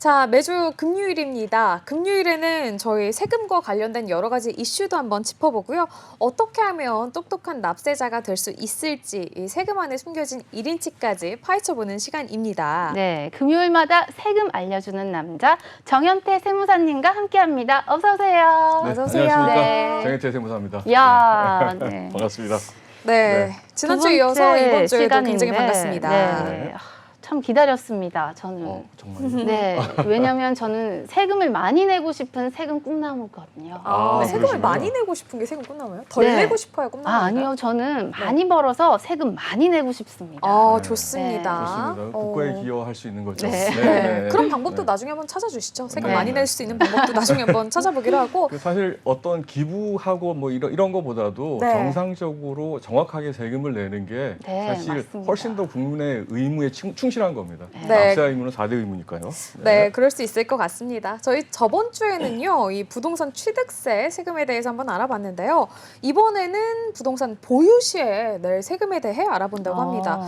자, 매주 금요일입니다. 금요일에는 저희 세금과 관련된 여러 가지 이슈도 한번 짚어보고요. 어떻게 하면 똑똑한 납세자가 될 수 있을지 이 세금 안에 숨겨진 1인치까지 파헤쳐보는 시간입니다. 네, 금요일마다 세금 알려주는 남자 정현태 세무사님과 함께합니다. 어서 오세요. 네, 어서 오세요. 안녕하십니까. 네. 정현태 세무사입니다. 야, 네. 반갑습니다. 네, 네. 지난주에 이어서 이번 주에도 굉장히 반갑습니다. 네. 참 기다렸습니다, 저는. 정말요? 네, 왜냐면 저는 세금을 많이 내고 싶은 세금 꿈나무거든요. 세금을 그러시구나. 많이 내고 싶은 게 세금 꿈나무예요? 덜 네. 내고 싶어요, 꿈나무? 아니요, 저는 많이 벌어서 세금 많이 내고 싶습니다. 좋습니다. 좋습니다. 국가에 기여할 수 있는 거죠. 네. 네. 그런 방법도 네. 나중에 한번 찾아주시죠. 세금 네. 많이 낼 수 있는 방법도 나중에 한번 찾아보기로 하고. 사실 어떤 기부하고 뭐 이런 거보다도 네. 정상적으로 정확하게 세금을 내는 게 네, 사실 맞습니다. 훨씬 더 국민의 의무에 충실한 겁니다. 네. 납세 의무는 4대 의무니까요. 네, 그럴 수 있을 것 같습니다. 저희 저번 주에는요, 이 부동산 취득세 세금에 대해서 한번 알아봤는데요. 이번에는 부동산 보유 시에 낼 세금에 대해 알아본다고 합니다.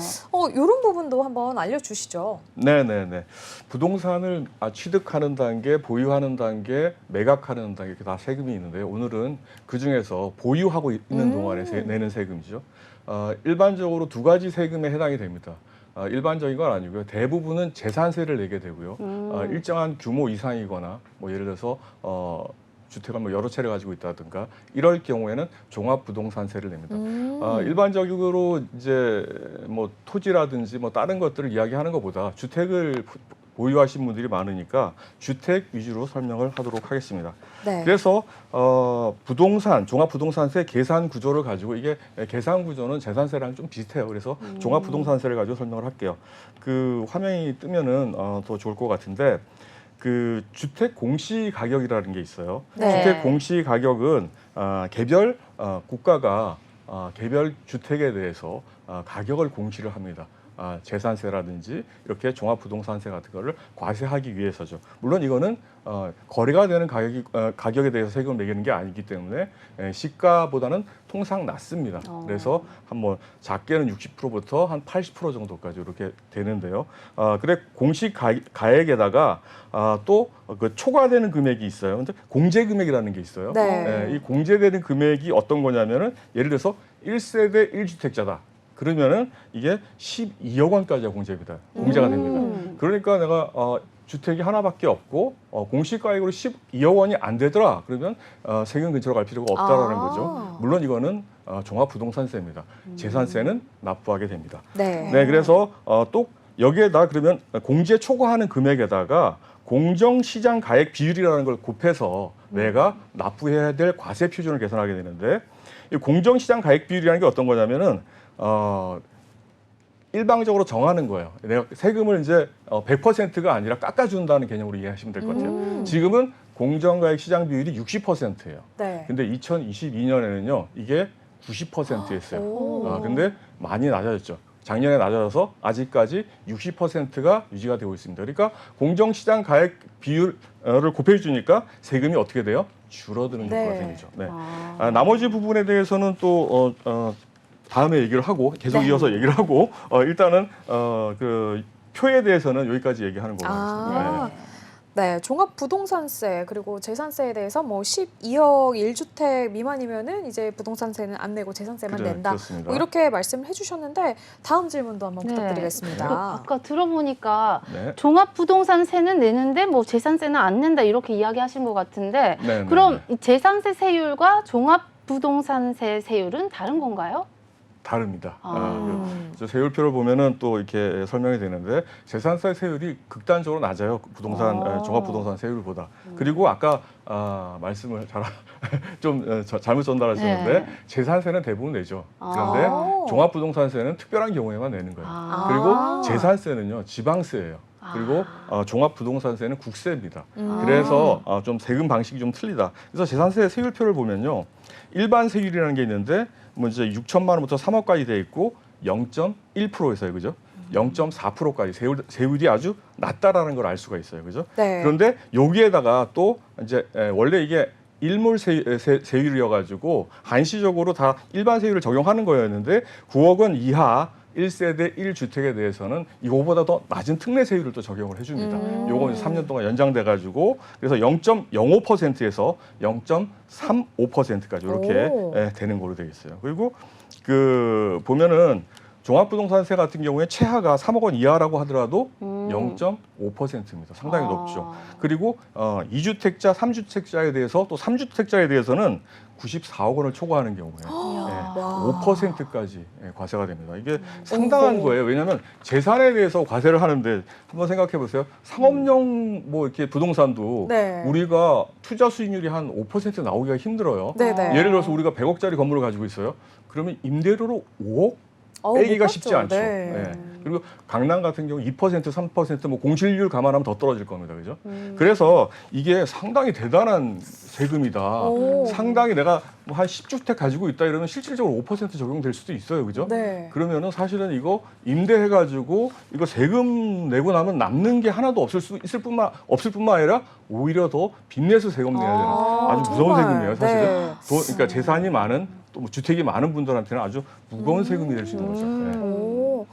이런 부분도 한번 알려주시죠. 네네네. 부동산을 취득하는 단계, 보유하는 단계, 매각하는 단계 이렇게 다 세금이 있는데요. 오늘은 그 중에서 보유하고 있는 동안에 내는 세금이죠. 일반적으로 두 가지 세금에 해당이 됩니다. 일반적인 건 아니고요. 대부분은 재산세를 내게 되고요. 일정한 규모 이상이거나 뭐 예를 들어서 주택을 뭐 여러 채를 가지고 있다든가 이럴 경우에는 종합부동산세를 냅니다. 일반적으로 이제 뭐 토지라든지 뭐 다른 것들을 이야기하는 것보다 주택을 보유하신 분들이 많으니까 주택 위주로 설명을 하도록 하겠습니다. 네. 그래서 종합부동산세 계산 구조를 가지고 이게 계산 구조는 재산세랑 좀 비슷해요. 그래서 종합부동산세를 가지고 설명을 할게요. 그 화면이 뜨면은 더 좋을 것 같은데 그 주택 공시 가격이라는 게 있어요. 네. 주택 공시 가격은 개별 국가가 개별 주택에 대해서 가격을 공시를 합니다. 재산세라든지 이렇게 종합부동산세 같은 거를 과세하기 위해서죠. 물론 이거는 거래가 되는 가격에 대해서 세금을 매기는 게 아니기 때문에 시가보다는 통상 낮습니다. 그래서 한뭐 작게는 60%부터 한 80% 정도까지 이렇게 되는데요. 그래 공시 가액에다가 또 그 초과되는 금액이 있어요. 근데 공제 금액이라는 게 있어요. 네. 이 공제되는 금액이 어떤 거냐면은 예를 들어서 1세대 1주택자다. 그러면은 이게 12억 원까지가 공제가 됩니다. 그러니까 내가 주택이 하나밖에 없고 공시가액으로 12억 원이 안 되더라. 그러면 세금 근처로 갈 필요가 없다라는 거죠. 물론 이거는 종합부동산세입니다. 재산세는 납부하게 됩니다. 네. 네, 그래서 또 여기에다 그러면 공제 초과하는 금액에다가 공정시장 가액 비율이라는 걸 곱해서 내가 납부해야 될 과세 표준을 계산하게 되는데 이 공정시장 가액 비율이라는 게 어떤 거냐면은 일방적으로 정하는 거예요. 내가 세금을 이제 100%가 아니라 깎아준다는 개념으로 이해하시면 될 것 같아요. 지금은 공정가액 시장 비율이 60%예요. 네. 근데 2022년에는요, 이게 90%였어요. 근데 많이 낮아졌죠. 작년에 낮아져서 아직까지 60%가 유지가 되고 있습니다. 그러니까 공정시장 가액 비율을 곱해주니까 세금이 어떻게 돼요? 줄어드는 효과가 생기죠. 네. 나머지 부분에 대해서는 또 다음에 얘기를 하고 계속 이어서 얘기를 하고 일단은 그 표에 대해서는 여기까지 얘기하는 걸로 하겠습니다. 네, 종합부동산세 그리고 재산세에 대해서 뭐 12억 1주택 미만이면은 이제 부동산세는 안 내고 재산세만 낸다. 그렇습니다. 뭐 이렇게 말씀을 해주셨는데 다음 질문도 한번 부탁드리겠습니다. 아까 들어보니까 네. 종합부동산세는 내는데 뭐 재산세는 안 낸다 이렇게 이야기하신 것 같은데 네, 그럼 이 재산세 세율과 종합부동산세 세율은 다른 건가요? 다릅니다. 저 세율표를 보면은 또 이렇게 설명이 되는데 재산세 세율이 극단적으로 낮아요. 부동산 종합부동산 세율보다. 그리고 아까 말씀을 좀 잘못 전달하셨는데 재산세는 대부분 내죠. 그런데 종합부동산세는 특별한 경우에만 내는 거예요. 그리고 재산세는요 지방세예요. 그리고 종합부동산세는 국세입니다. 그래서 좀 세금 방식이 좀 틀리다. 그래서 재산세 세율표를 보면요, 일반 세율이라는 게 있는데 뭐 이제 6천만 원부터 3억까지 돼 있고 0.1%에서요, 그죠? 0.4%까지 세율이 아주 낮다라는 걸 알 수가 있어요, 그죠? 네. 그런데 여기에다가 또 이제 원래 이게 일몰 세율이어가지고 한시적으로 다 일반 세율을 적용하는 거였는데 9억 원 이하 1세대 1주택에 대해서는 이거보다 더 낮은 특례 세율을 또 적용을 해줍니다. 요건 이제 3년 동안 연장돼가지고 그래서 0.05%에서 0.35%까지 이렇게 오. 되는 걸로 되어 있어요. 그리고 그 보면은 종합부동산세 같은 경우에 최하가 3억 원 이하라고 하더라도 0.5%입니다. 상당히 높죠. 그리고 2주택자, 3주택자에 대해서 또 3주택자에 대해서는 94억 원을 초과하는 경우에 와. 5%까지 과세가 됩니다. 이게 상당한 거예요. 왜냐하면 재산에 대해서 과세를 하는데 한번 생각해 보세요. 상업용 뭐 이렇게 부동산도 네. 우리가 투자 수익률이 한 5% 나오기가 힘들어요. 네네. 예를 들어서 우리가 100억짜리 건물을 가지고 있어요. 그러면 임대료로 5억 못 빼기가 봤죠. 쉽지 않죠. 네. 예. 그리고 강남 같은 경우 2%, 3%, 뭐 공실률 감안하면 더 떨어질 겁니다. 그죠? 그래서 이게 상당히 대단한 세금이다. 오. 상당히 내가 뭐 한 10주택 가지고 있다 이러면 실질적으로 5% 적용될 수도 있어요. 그죠? 네. 그러면은 사실은 이거 임대해가지고 이거 세금 내고 나면 남는 게 하나도 없을 뿐만 아니라 오히려 더 빚내서 세금 내야 되는 아주 무서운 정말. 세금이에요. 사실은. 네. 그러니까 재산이 많은 또 뭐 주택이 많은 분들한테는 아주 무거운 세금이 될 수 있는 거죠. 네. 오.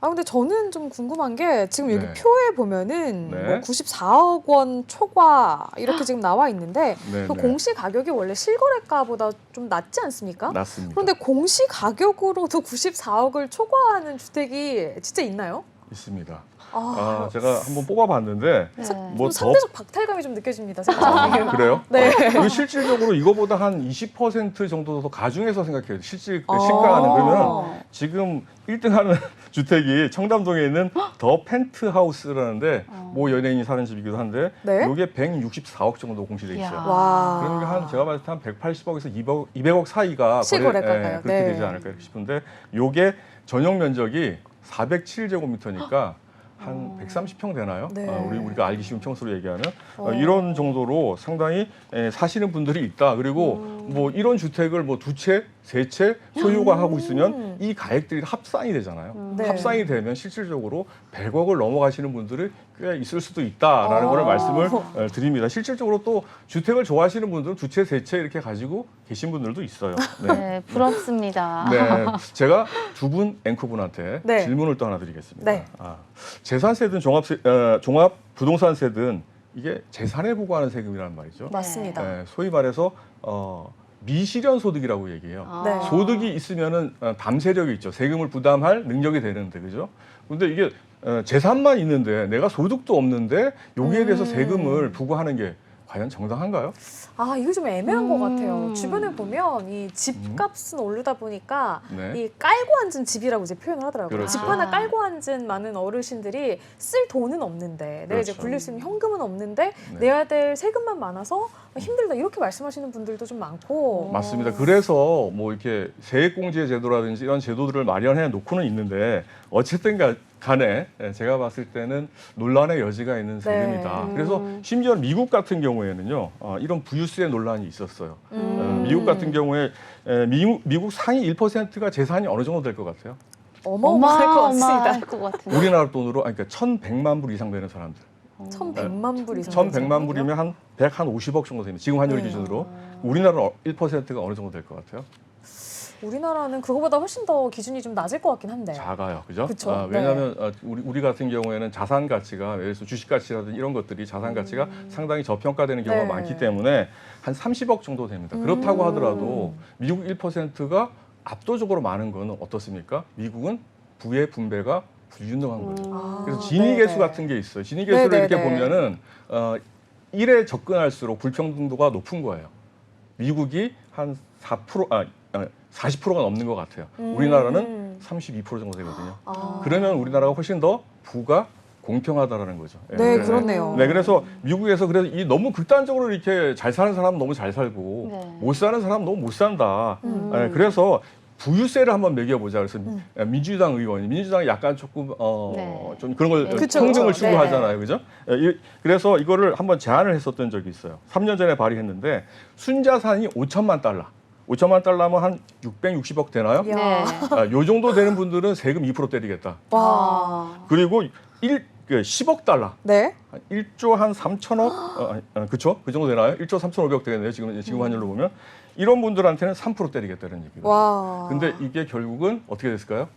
아 근데 저는 좀 궁금한 게 지금 여기 네. 표에 보면은 네. 뭐 94억 원 초과 이렇게 지금 나와 있는데 네, 그 네. 공시 가격이 원래 실거래가보다 좀 낮지 않습니까? 맞습니다. 그런데 공시 가격으로도 94억을 초과하는 주택이 진짜 있나요? 있습니다. 아, 제가 한번 뽑아봤는데 네. 뭐 좀 상대적 박탈감이 좀 느껴집니다. 생각하기에는. 그래요? 네. 이거 실질적으로 이거보다 한 20% 정도 더 가중해서 생각해요. 실질 시가는 그러면 지금 1등하는 주택이 청담동에 있는 더 펜트하우스라는데 모 연예인이 사는 집이기도 한데 네? 이게 164억 정도 공시돼 있어요. 이야. 와. 그러니까 한 제가 봤을 때 한 180억에서 200억 사이가 실거래가가요. 그렇게 네. 되지 않을까 싶은데 요게 전용 면적이 407제곱미터니까 한 130평 되나요? 네. 우리가 알기 쉬운 평수로 얘기하는 이런 정도로 상당히 사시는 분들이 있다. 그리고 뭐 이런 주택을 뭐 두 채, 세 채 소유가 하고 있으면 이 가액들이 합산이 되잖아요. 네. 합산이 되면 실질적으로 100억을 넘어가시는 분들이 꽤 있을 수도 있다라는 걸 말씀을 드립니다. 실질적으로 또 주택을 좋아하시는 분들은 두 채, 세 채 이렇게 가지고 계신 분들도 있어요. 네. 네, 부럽습니다. 네, 제가 두 분 앵커분한테 네. 질문을 또 하나 드리겠습니다. 네. 재산세든 종합 부동산세든 이게 재산에 부과하는 세금이라는 말이죠. 맞습니다. 네, 소위 말해서 미실현 소득이라고 얘기해요. 네. 소득이 있으면은 담세력이 있죠. 세금을 부담할 능력이 되는데, 그죠? 근데 이게 재산만 있는데 내가 소득도 없는데 여기에 대해서 세금을 부과하는 게 과연 정당한가요? 아, 이거 좀 애매한 것 같아요. 주변에 보면 이 집값은 오르다 보니까 네. 이 깔고 앉은 집이라고 이제 표현을 하더라고요. 그렇죠. 집 하나 깔고 앉은 많은 어르신들이 쓸 돈은 없는데 내가 이제 그렇죠. 굴릴 수 있는 현금은 없는데 네. 내야 될 세금만 많아서 힘들다 이렇게 말씀하시는 분들도 좀 많고. 맞습니다. 그래서 뭐 이렇게 세액공제 제도라든지 이런 제도들을 마련해 놓고는 있는데 어쨌든 간에 제가 봤을 때는 논란의 여지가 있는 세금이다. 그래서 심지어 미국 같은 경우에는요, 이런 부유세 논란이 있었어요. 미국 같은 경우에 미국 상위 1%가 재산이 어느 정도 될 것 같아요? 어마어마할 것 같습니다. 어마어마할 것 같은데. 우리나라 돈으로 그러니까 1,100만 불 이상 되는 사람들. 1,100만 불 이상. 1,100만 불이면 한 150억 정도 됩니다. 지금 환율 기준으로. 우리나라 1%가 어느 정도 될 것 같아요? 우리나라는 그거보다 훨씬 더 기준이 좀 낮을 것 같긴 한데. 작아요, 그죠? 그쵸? 왜냐하면 우리 같은 경우에는 자산 가치가 예를 들어서 주식 가치라든지 이런 것들이 자산 가치가 상당히 저평가되는 경우가 네. 많기 때문에 한 30억 정도 됩니다. 그렇다고 하더라도 미국 1%가 압도적으로 많은 건 어떻습니까? 미국은 부의 분배가 불균등한 거죠. 아, 그래서 진위계수 네네. 같은 게 있어요. 진위계수를 네네네. 이렇게 보면은 1에 접근할수록 불평등도가 높은 거예요. 미국이 한 40%가 넘는 것 같아요. 우리나라는 32% 정도 되거든요. 그러면 우리나라가 훨씬 더 부가 공평하다라는 거죠. 네, 그렇네요. 네, 그래서 미국에서 그래서 이 너무 극단적으로 이렇게 잘 사는 사람은 너무 잘 살고 네. 못 사는 사람은 너무 못 산다. 네, 그래서 부유세를 한번 매겨보자. 그래서 민주당 의원이 민주당이 약간 조금 네. 좀 그런 걸 그쵸, 평등을 그쵸. 추구하잖아요, 그죠? 그래서 이거를 한번 제안을 했었던 적이 있어요. 3년 전에 발의했는데 순자산이 5천만 달러. 5천만 달러면 한 660억 되나요? 이야. 네. 요 정도 되는 분들은 세금 2% 때리겠다. 와. 그리고 10억 달러. 네. 1조 한 3천억, 그쵸? 그 정도 되나요? 1조 3,500억 되겠네요. 지금 환율로 보면. 이런 분들한테는 3% 때리겠다는 얘기거든요. 와. 근데 이게 결국은 어떻게 됐을까요?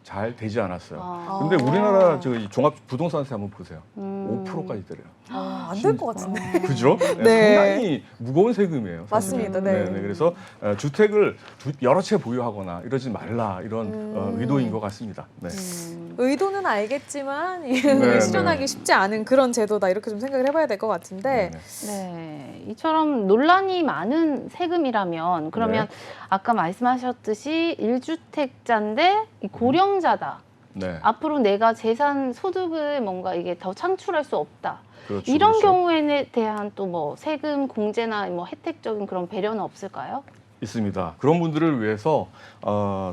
잘 되지 않았어요. 아. 근데 우리나라 저이 종합 부동산세 한번 보세요. 음. 5%까지 때려요. 안 될 것 같은데. 그죠? 네. 상당히 무거운 세금이에요. 사실은. 맞습니다. 네. 그래서 주택을 여러 채 보유하거나 이러지 말라 이런 의도인 것 같습니다. 네. 의도는 알겠지만 네, 실현하기 네. 쉽지 않은 그런 제도다 이렇게 좀 생각을 해봐야 될 것 같은데 네. 네, 이처럼 논란이 많은 세금이라면 그러면 네. 아까 말씀하셨듯이 1주택자인데 고령자다. 네. 앞으로 내가 재산 소득을 뭔가 이게 더 창출할 수 없다. 그렇죠, 이런 그렇죠. 경우에 대한 또 뭐 세금 공제나 뭐 혜택적인 그런 배려는 없을까요? 있습니다. 그런 분들을 위해서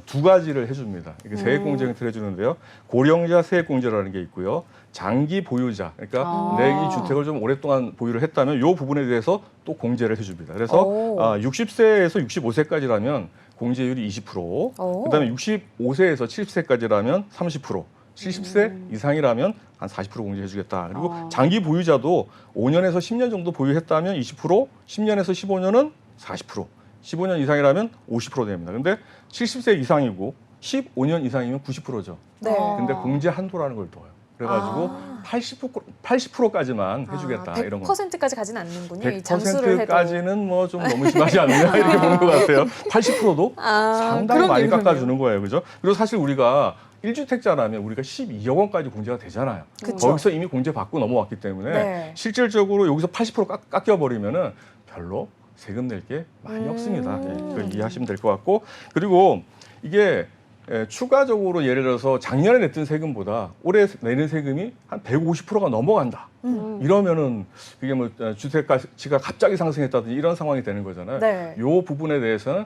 두 가지를 해줍니다. 이게 세액공제 형태를 해주는데요. 고령자 세액공제라는 게 있고요. 장기 보유자, 그러니까 아. 내 이 주택을 좀 오랫동안 보유를 했다면 이 부분에 대해서 또 공제를 해줍니다. 그래서 오. 60세에서 65세까지라면 공제율이 20%, 오. 그다음에 65세에서 70세까지라면 30%, 70세 이상이라면 한 40% 공제해주겠다. 그리고 장기 보유자도 5년에서 10년 정도 보유했다면 20%, 10년에서 15년은 40%, 15년 이상이라면 50% 됩니다. 근데 70세 이상이고 15년 이상이면 90%죠. 네. 근데 공제 한도라는 걸 둬요. 그래가지고 80%까지만 해주겠다 이런 거. 100%까지 가지는 않는군요. 이 장수를 해도. 100%까지는 뭐 좀 너무 심하지 않느냐 이렇게 보는 것 같아요. 80%도 상당히 그럼요, 많이 그럼요. 깎아주는 거예요, 그죠? 그리고 사실 우리가 1주택자라면 우리가 12억 원까지 공제가 되잖아요. 그쵸. 거기서 이미 공제 받고 넘어왔기 때문에 네. 실질적으로 여기서 80% 깎여버리면은 별로 세금 낼 게 많이 없습니다. 예, 그걸 이해하시면 될 것 같고, 그리고 이게 추가적으로 예를 들어서 작년에 냈던 세금보다 올해 내는 세금이 한 150%가 넘어간다. 이러면은 그게 뭐 주택 가치가 갑자기 상승했다든지 이런 상황이 되는 거잖아요. 네. 요 부분에 대해서는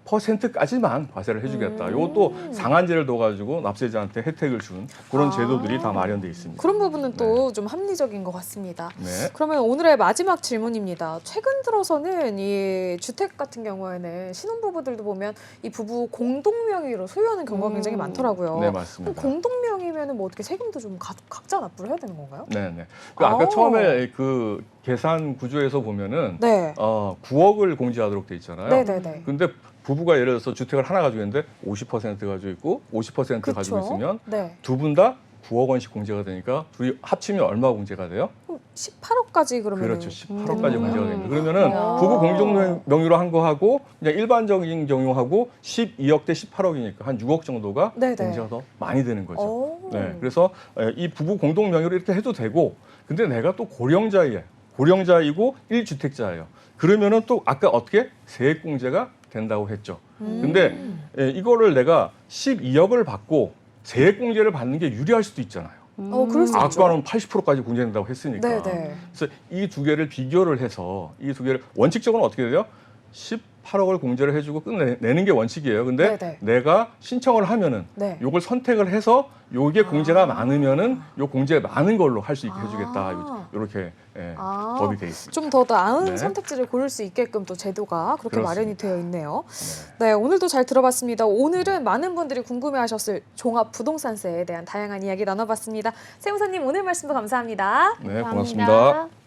150%까지만 과세를 해주겠다. 요것도 상한제를 둬가지고 납세자한테 혜택을 준 그런 제도들이 다 마련돼 있습니다. 그런 부분은 또 좀 합리적인 것 같습니다. 네. 그러면 오늘의 마지막 질문입니다. 최근 들어서는 이 주택 같은 경우에는 신혼부부들도 보면 이 부부 공동명의로 소유하는 경우가 굉장히 많더라고요. 네, 맞습니다. 그럼 공동명의면은 뭐 어떻게 세금도 좀 각자 납부를 해야 되는 건가요? 네, 네. 그 아까 오. 처음에 그 계산 구조에서 보면은 네. 9억을 공제하도록 돼 있잖아요. 네네네. 근데 부부가 예를 들어서 주택을 하나 가지고 있는데 50% 가지고 있고 50% 가지고 그쵸? 있으면 네. 두 분 다 9억 원씩 공제가 되니까 둘이 합치면 얼마 공제가 돼요? 그럼 18억까지 그러면 그렇죠. 18억까지 되는 공제가 거예요? 됩니다. 그러면은 아. 부부 공동 명의로 한 거하고 그냥 일반적인 경우하고 12억 대 18억이니까 한 6억 정도가 네네. 공제가 더 많이 되는 거죠. 오. 네, 그래서 이 부부 공동 명의로 이렇게 해도 되고, 근데 내가 또 고령자이고 1주택자예요. 그러면은 또 아까 어떻게 세액 공제가 된다고 했죠. 근데 이거를 내가 12억을 받고 세액 공제를 받는 게 유리할 수도 있잖아요. 그럴 수 있죠. 아까는 80%까지 공제된다고 했으니까. 네네. 그래서 이 두 개를 비교를 해서 이 두 개를 원칙적으로 어떻게 돼요? 18억을 공제를 해주고 끝내는 게 원칙이에요. 근데 네네. 내가 신청을 하면은 네. 요걸 선택을 해서 요게 공제가 많으면은 요 공제 많은 걸로 할 수 있게 해주겠다. 이렇게 법이 돼 있습니다. 좀 더 나은 네. 선택지를 고를 수 있게끔 또 제도가 그렇게 그렇습니다. 마련이 되어 있네요. 네. 네, 오늘도 잘 들어봤습니다. 오늘은 많은 분들이 궁금해하셨을 종합 부동산세에 대한 다양한 이야기 나눠봤습니다. 세무사님 오늘 말씀도 감사합니다. 네, 감사합니다. 고맙습니다.